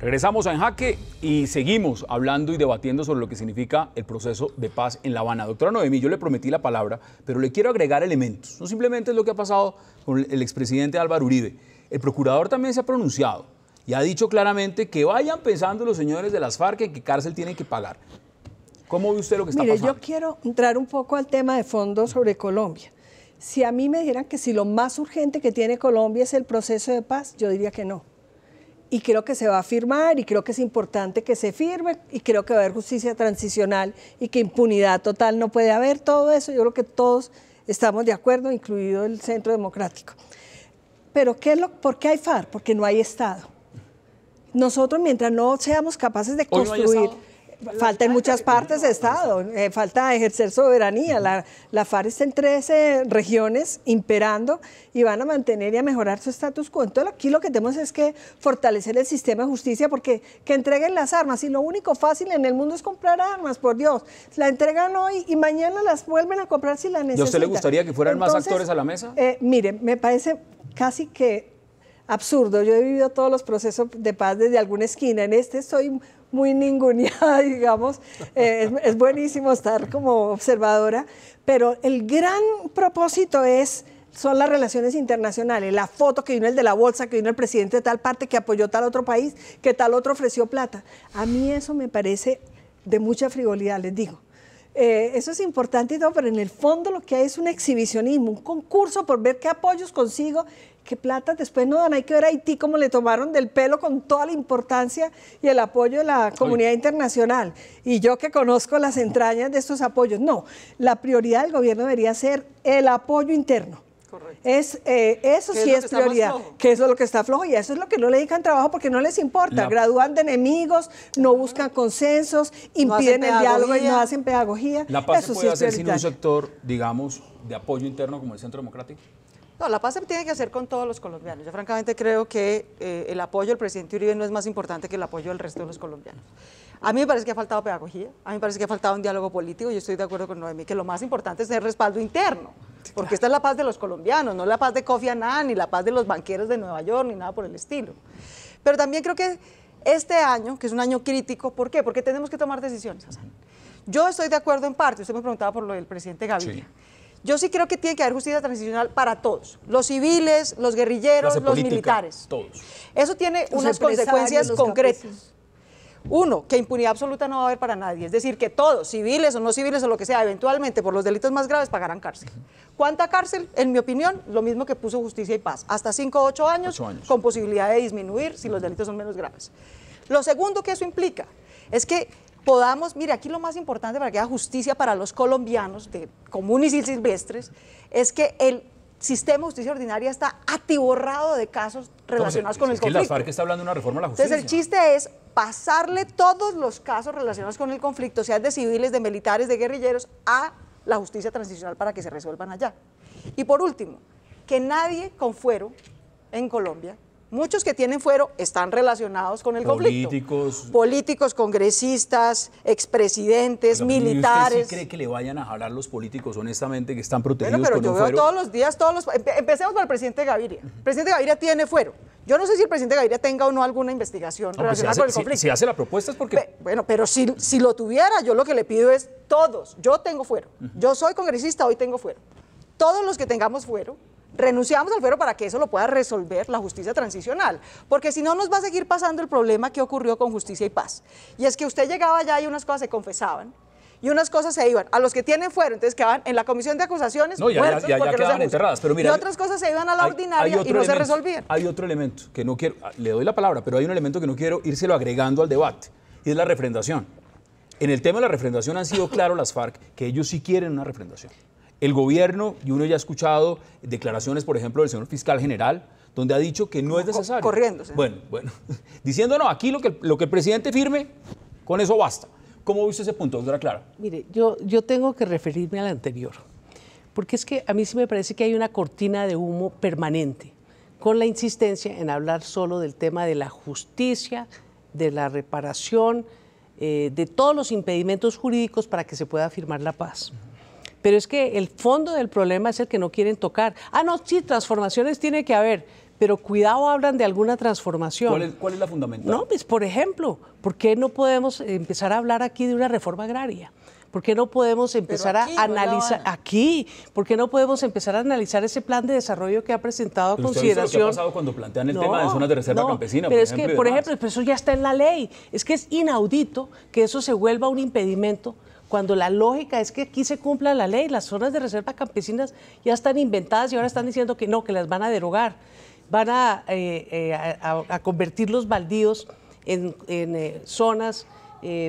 Regresamos a En Jaque y seguimos hablando y debatiendo sobre lo que significa el proceso de paz en La Habana. Doctora Noemí, yo le prometí la palabra, pero le quiero agregar elementos. No simplemente es lo que ha pasado con el expresidente Álvaro Uribe. El procurador también se ha pronunciado y ha dicho claramente que vayan pensando los señores de las FARC en qué cárcel tienen que pagar. ¿Cómo ve usted lo que está pasando? Yo quiero entrar un poco al tema de fondo sobre Colombia. Si a mí me dijeran que si lo más urgente que tiene Colombia es el proceso de paz, yo diría que no. Y creo que se va a firmar y creo que es importante que se firme y creo que va a haber justicia transicional y que impunidad total no puede haber. Todo eso yo creo que todos estamos de acuerdo, incluido el Centro Democrático. Pero ¿por qué hay FARC? Porque no hay Estado. Nosotros, mientras no seamos capaces de construir... Falta en muchas partes de Estado, falta ejercer soberanía. La FARC está en 13 regiones imperando y van a mantener y a mejorar su status quo. Entonces aquí lo que tenemos es que fortalecer el sistema de justicia porque que entreguen las armas y lo único fácil en el mundo es comprar armas, por Dios. La entregan hoy y mañana las vuelven a comprar si la necesitan. ¿Y a usted le gustaría que fueran más actores a la mesa? Mire, me parece casi que absurdo. Yo he vivido todos los procesos de paz desde alguna esquina. En este estoy muy ninguneada, digamos. Es buenísimo estar como observadora, pero el gran propósito son las relaciones internacionales, la foto que vino el de la bolsa, que vino el presidente de tal parte, que apoyó tal otro país, que tal otro ofreció plata. A mí eso me parece de mucha frivolidad, les digo. Eso es importante y todo, pero en el fondo lo que hay es un exhibicionismo, un concurso por ver qué apoyos consigo, qué plata después no dan. Hay que ver a Haití cómo le tomaron del pelo con toda la importancia y el apoyo de la comunidad internacional. Y yo que conozco las entrañas de estos apoyos, no, la prioridad del gobierno debería ser el apoyo interno. Correcto. Eso sí es prioridad, que eso es lo que está flojo y eso es lo que no le dedican trabajo porque no les importa. Gradúan de enemigos, no buscan consensos, impiden el diálogo y no hacen pedagogía. ¿La paz se puede hacer sin un sector, digamos, de apoyo interno como el Centro Democrático? No, la paz se tiene que hacer con todos los colombianos. Yo francamente creo que el apoyo del presidente Uribe no es más importante que el apoyo del resto de los colombianos. A mí me parece que ha faltado pedagogía, a mí me parece que ha faltado un diálogo político. Yo estoy de acuerdo con Noemí que lo más importante es el respaldo interno, porque esta es la paz de los colombianos, no la paz de Kofi Annan, ni la paz de los banqueros de Nueva York, ni nada por el estilo. Pero también creo que este año, que es un año crítico, ¿por qué? Porque tenemos que tomar decisiones, Hassan. Yo estoy de acuerdo en parte, usted me preguntaba por lo del presidente Gaviria. Sí. Yo sí creo que tiene que haber justicia transicional para todos, los civiles, los guerrilleros, los militares. Todos. Eso tiene unas consecuencias concretas. Uno, que impunidad absoluta no va a haber para nadie, es decir, que todos, civiles o no civiles o lo que sea, eventualmente por los delitos más graves pagarán cárcel. ¿Cuánta cárcel? En mi opinión, lo mismo que puso Justicia y Paz, hasta 5 o 8 años, con posibilidad de disminuir si los delitos son menos graves. Lo segundo que eso implica es que podamos, mire, aquí lo más importante para que haya justicia para los colombianos, de comunes y silvestres, es que el sistema de justicia ordinaria está atiborrado de casos relacionados con el conflicto. La FARC está hablando de una reforma a la justicia. Entonces el chiste es pasarle todos los casos relacionados con el conflicto, sean de civiles, de militares, de guerrilleros, a la justicia transicional para que se resuelvan allá. Y por último, que nadie con fuero en Colombia, muchos que tienen fuero están relacionados con el conflicto. Políticos, congresistas, expresidentes, militares. ¿Usted sí cree que le vayan a jalar los políticos, honestamente, que están protegidos pero con un yo veo fuero? todos los días, empecemos por el presidente Gaviria. El presidente Gaviria tiene fuero. Yo no sé si el presidente Gaviria tenga o no alguna investigación relacionada con el conflicto. Si hace la propuesta es porque... Bueno, pero si lo tuviera, yo lo que le pido es todos. Yo tengo fuero. Yo soy congresista, hoy tengo fuero. Todos los que tengamos fuero, renunciamos al fuero para que eso lo pueda resolver la justicia transicional, porque si no nos va a seguir pasando el problema que ocurrió con Justicia y Paz. Y es que usted llegaba allá y unas cosas se confesaban, y unas cosas se iban a los que tienen fuero, entonces quedaban en la comisión de acusaciones, ya quedaban enterradas, pero mira, y otras cosas se iban a la ordinaria y no se resolvían. Hay otro elemento que no quiero, le doy la palabra, pero hay un elemento que no quiero írselo agregando al debate, y es la refrendación. En el tema de la refrendación han sido claros las FARC que ellos sí quieren una refrendación. El gobierno, y uno ya ha escuchado declaraciones, por ejemplo, del señor fiscal general, donde ha dicho que no es necesario. Corriéndose. Bueno, diciendo no, aquí lo que el presidente firme, con eso basta. ¿Cómo viste ese punto, doctora Clara? Mire, yo tengo que referirme al anterior, porque es que a mí sí me parece que hay una cortina de humo permanente, con la insistencia en hablar solo del tema de la justicia, de la reparación, de todos los impedimentos jurídicos para que se pueda firmar la paz. Pero es que el fondo del problema es el que no quieren tocar. Ah, no, sí, transformaciones tiene que haber, pero cuidado, hablan de alguna transformación. ¿Cuál es la fundamental? No, pues por ejemplo, ¿por qué no podemos empezar a hablar aquí de una reforma agraria? ¿Por qué no podemos empezar aquí, a no en La analizar Habana. aquí? ¿Por qué no podemos empezar a analizar ese plan de desarrollo que ha presentado a Pero usted ha visto consideración? lo que ha pasado cuando plantean el tema de zonas de reserva campesina, pero por es ejemplo, que, y por demás. ejemplo, pero eso ya está en la ley. Es que es inaudito que eso se vuelva un impedimento cuando la lógica es que aquí se cumpla la ley. Las zonas de reserva campesinas ya están inventadas y ahora están diciendo que no, que las van a derogar. Van a convertir los baldíos en zonas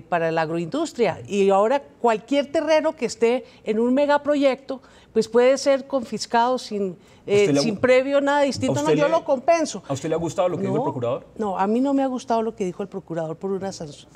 para la agroindustria. Y ahora cualquier terreno que esté en un megaproyecto, pues puede ser confiscado sin previo nada distinto. No, yo lo compenso. ¿A usted le ha gustado lo que dijo el procurador? No, a mí no me ha gustado lo que dijo el procurador por una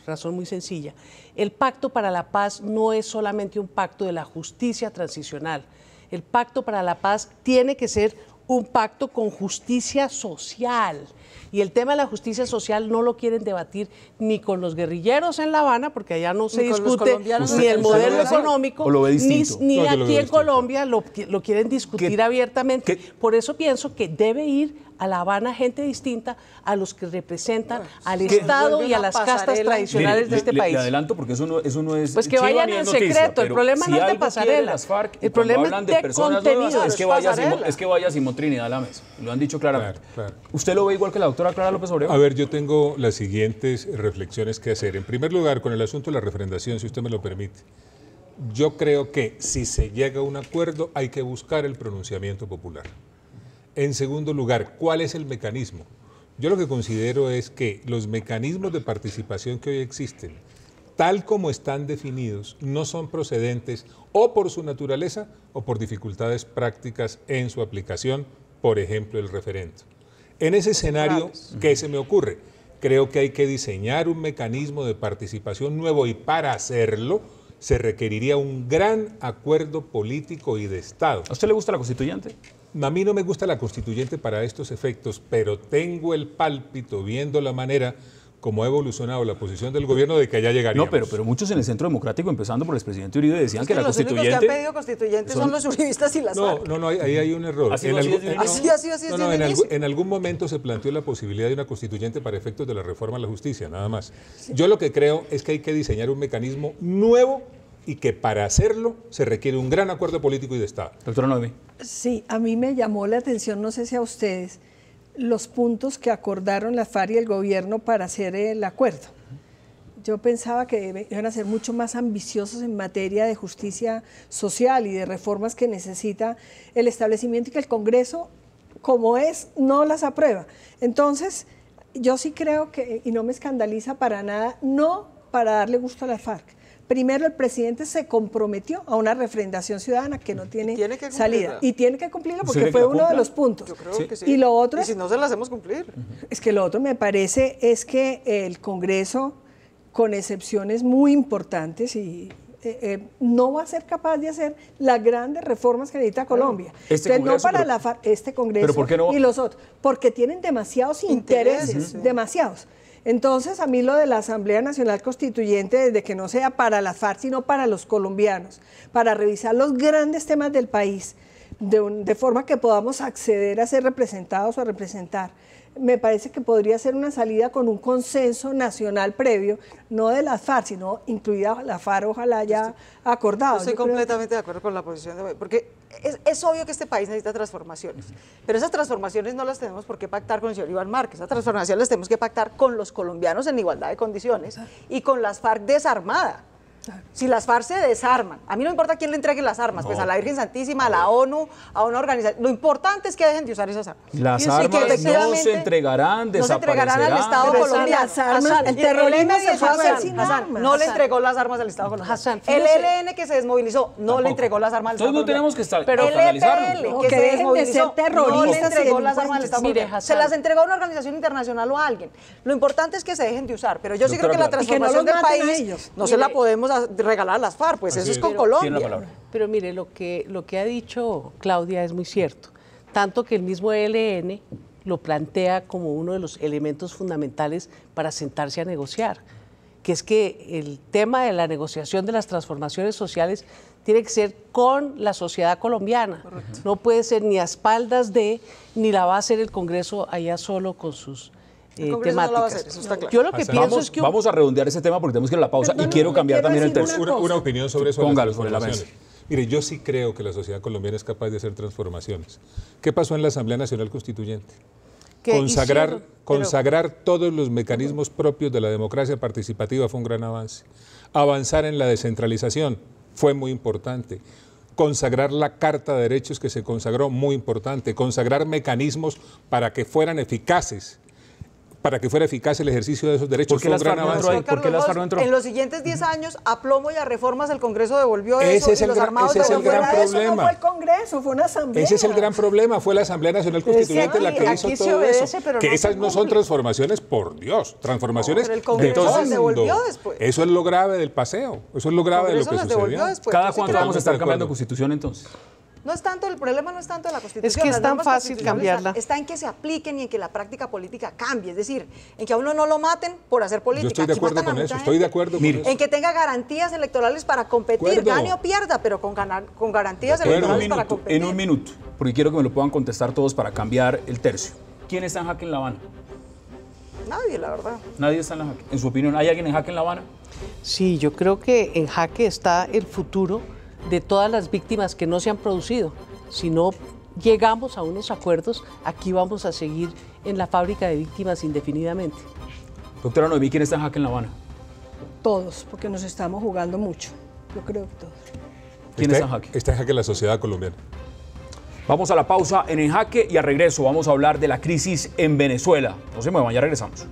razón muy sencilla. El pacto para la paz no es solamente un pacto de la justicia transicional. El pacto para la paz tiene que ser un pacto con justicia social. Y el tema de la justicia social no lo quieren debatir ni con los guerrilleros en La Habana, porque allá no se Ni con los discute colombianos. ni el ¿Usted lo modelo ve así económico, o lo ve distinto? ni No, yo lo aquí veo en distinto. Colombia lo quieren discutir ¿Qué- abiertamente. qué- Por eso pienso que debe ir a La Habana gente distinta a los que representan al ¿Qué? Estado Vuelve y a una las castas pasarela. tradicionales de este país. Le adelanto porque eso no es Pues que chiva vayan ni es en noticia, secreto, el pero problema si no es de algo quieren pasarela, las FARC, y el cuando problema hablan es de de personas contenido. nuevas, es que vaya Pasarela. Simón Trinidad a la mesa. Lo han dicho claramente. Claro. ¿Usted lo ve igual que la doctora Clara López Obregón? A ver, yo tengo las siguientes reflexiones que hacer. En primer lugar, con el asunto de la refrendación, si usted me lo permite. Yo creo que si se llega a un acuerdo hay que buscar el pronunciamiento popular. En segundo lugar, ¿cuál es el mecanismo? Yo lo que considero es que los mecanismos de participación que hoy existen, tal como están definidos, no son procedentes o por su naturaleza o por dificultades prácticas en su aplicación, por ejemplo, el referendo. En ese escenario, ¿qué se me ocurre? Creo que hay que diseñar un mecanismo de participación nuevo y para hacerlo se requeriría un gran acuerdo político y de Estado. ¿A usted le gusta la constituyente? A mí no me gusta la constituyente para estos efectos, pero tengo el pálpito viendo la manera como ha evolucionado la posición del gobierno de que allá llegaríamos. No, pero muchos en el Centro Democrático, empezando por el expresidente Uribe, decían que la Los únicos que han constituyente... pedido constituyentes son los uribistas y las FARC. No, ahí hay un error. ¿Ha sido así desde el inicio? Así No, desde el inicio. en algún momento se planteó la posibilidad de una constituyente para efectos de la reforma a la justicia, nada más. Yo lo que creo es que hay que diseñar un mecanismo nuevo y que para hacerlo se requiere un gran acuerdo político y de Estado. Doctora Noemí. Sí, a mí me llamó la atención, no sé si a ustedes, los puntos que acordaron la FARC y el gobierno para hacer el acuerdo. Yo pensaba que iban a ser mucho más ambiciosos en materia de justicia social y de reformas que necesita el establecimiento y que el Congreso, como es, no las aprueba. Entonces, yo sí creo que, y no me escandaliza para nada, no para darle gusto a la FARC. Primero, el presidente se comprometió a una refrendación ciudadana que no tiene Tiene que salida. cumplirla. Y tiene que cumplirla ¿Usted porque cree que fue la uno de cumpla? los puntos. Yo creo que sí. Y lo otro Y es, si no se las hacemos cumplir. es que lo otro me parece es que el Congreso, con excepciones muy importantes, no va a ser capaz de hacer las grandes reformas que necesita Colombia. Este Entonces, Congreso, no para pero- la FARC, este Congreso ¿Pero por qué no? y los otros, porque tienen demasiados intereses, sí. demasiados. Entonces, a mí lo de la Asamblea Nacional Constituyente, desde que no sea para la FARC, sino para los colombianos, para revisar los grandes temas del país, de forma que podamos acceder a ser representados o a representar, me parece que podría ser una salida con un consenso nacional previo, no de la FARC, sino incluida la FARC, ojalá ya acordado. Estoy Yo creo- completamente de acuerdo con la posición de hoy, porque es obvio que este país necesita transformaciones, pero esas transformaciones no las tenemos por qué pactar con el señor Iván Márquez, esas transformaciones las tenemos que pactar con los colombianos en igualdad de condiciones y con las FARC desarmada. Si las FARC se desarman, a mí no me importa quién le entregue las armas, pues a la Virgen Santísima, a la ONU, a una organización, lo importante es que dejen de usar esas armas. Las Y que armas no efectivamente se entregarán, no se entregarán al desaparecerán. Estado Pero esas colombiano. las armas, Hassan, el terrorismo se fue a hacer Hassan, sin Hassan, armas. no le Hassan. entregó las armas al Estado colombiano. Hassan, El fíjese. ELN que se desmovilizó no Tampoco. le entregó las armas al Entonces Estado no colombiano. tenemos que estar- Pero el analizarlo. EPL No, que que se dejen de desmovilizó ser no le terroristas entregó y las armas al Estado Mire, colombiano. Se Hassan. las entregó a una organización internacional o a alguien. Lo importante es que se dejen de usar, pero yo sí creo Doctora que la Clara. Y que no transformación los del maten a país ellos. no se la Mire. podemos regalar a las FARC, pues eso es con Tiene la Colombia. palabra. Pero mire, lo que ha dicho Claudia es muy cierto, tanto que el mismo ELN lo plantea como uno de los elementos fundamentales para sentarse a negociar. que es que el tema de la negociación de las transformaciones sociales tiene que ser con la sociedad colombiana. Correcto. No puede ser ni a espaldas de, ni la va a hacer el Congreso allá solo con sus temáticas. No la va a hacer, eso está claro. Yo lo que pienso es que... Vamos a redondear ese tema porque tenemos que ir a la pausa y quiero cambiar también el tercio. Una opinión sobre eso. Póngalo sobre la mesa. Mire, yo sí creo que la sociedad colombiana es capaz de hacer transformaciones. ¿Qué pasó en la Asamblea Nacional Constituyente? Consagrar todos los mecanismos propios de la democracia participativa fue un gran avance. Avanzar en la descentralización fue muy importante. Consagrar la Carta de Derechos que se consagró, muy importante. Consagrar mecanismos para que fueran eficaces. Para que fuera eficaz el ejercicio de esos derechos. ¿Por qué las FARC no entró? ¿Por qué las FARC no entró? En los siguientes 10 años, a plomo y a reformas, el Congreso devolvió eso y los armados ese es el gran problema. Eso no fue el Congreso, fue una asamblea. Ese es el gran problema, fue la Asamblea Nacional Constituyente la que hizo todo eso. Que esas no son transformaciones, por Dios, transformaciones de todo el mundo. Eso es lo grave del paseo, eso es lo grave de lo que sucedió. ¿Cada cuánto vamos a estar cambiando Constitución entonces? No es tanto, el problema no es tanto de la Constitución. Es que es tan fácil cambiarla. Está en que se apliquen y en que la práctica política cambie. Es decir, en que a uno no lo maten por hacer política. Yo estoy de acuerdo con eso, estoy de acuerdo con eso. En que tenga garantías electorales para competir, gane o pierda, pero con garantías electorales para competir. En un minuto, porque quiero que me lo puedan contestar todos para cambiar el tercio. ¿Quién está en jaque en La Habana? Nadie, la verdad. Nadie está en jaque. En su opinión, ¿hay alguien en jaque en La Habana? Sí, yo creo que en jaque está el futuro de todas las víctimas que no se han producido. Si no llegamos a unos acuerdos, aquí vamos a seguir en la fábrica de víctimas indefinidamente. Doctora Noemí, ¿quién está en jaque en La Habana? Todos, porque nos estamos jugando mucho. Yo creo que todos. ¿Quién está en jaque? Está en jaque la sociedad colombiana. Vamos a la pausa en jaque y al regreso vamos a hablar de la crisis en Venezuela. No se muevan, ya regresamos.